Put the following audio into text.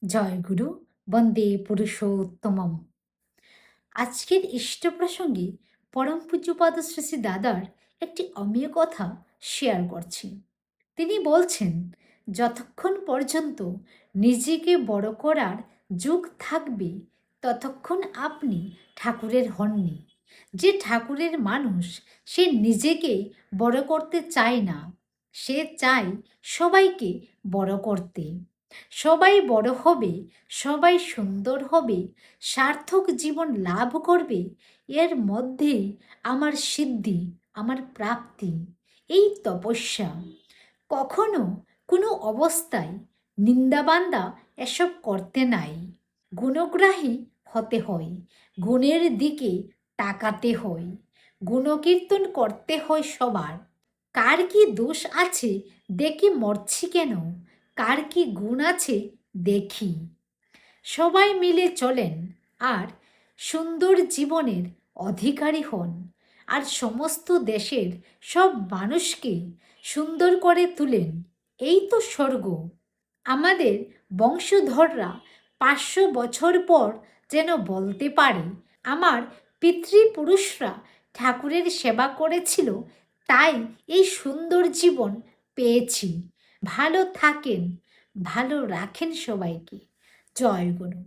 জয় গুরু বন্দে পুরুষোত্তমম। আজকের ইষ্ট প্রসঙ্গে পরম পূজ্যপাদ শ্রী শ্রী দাদার একটি অমীয় কথা শেয়ার করছি। তিনি বলছেন, যতক্ষণ পর্যন্ত নিজেকে বড় করার যুগ থাকবে ততক্ষণ আপনি ঠাকুরের হননি। যে ঠাকুরের মানুষ, সে নিজেকে বড় করতে চায় না, সে চায় সবাইকে বড় করতে। সবাই বড় হবে, সবাই সুন্দর হবে, সার্থক জীবন লাভ করবে, এর মধ্যেই আমার সিদ্ধি, আমার প্রাপ্তি, এই তপস্যা। কখনো কোনো অবস্থায় নিন্দাবান্দা এসব করতে নাই। গুণগ্রাহী হতে হয়, গুণের দিকে তাকাতে হয়, গুণকীর্তন করতে হয় সবার। কার কি দোষ আছে দেখি মরছি কেন, কার কি গুণ আছে দেখি। সবাই মিলে চলেন আর সুন্দর জীবনের অধিকারী হন, আর সমস্ত দেশের সব মানুষকে সুন্দর করে তুলেন। এই তো স্বর্গ। আমাদের বংশধররা 500 বছর পর যেন বলতে পারে, আমার পিতৃপুরুষরা ঠাকুরের সেবা করেছিল, তাই এই সুন্দর জীবন পেয়েছি। ভালো থাকেন, ভালো রাখেন সবাইকে। জয় গুরু।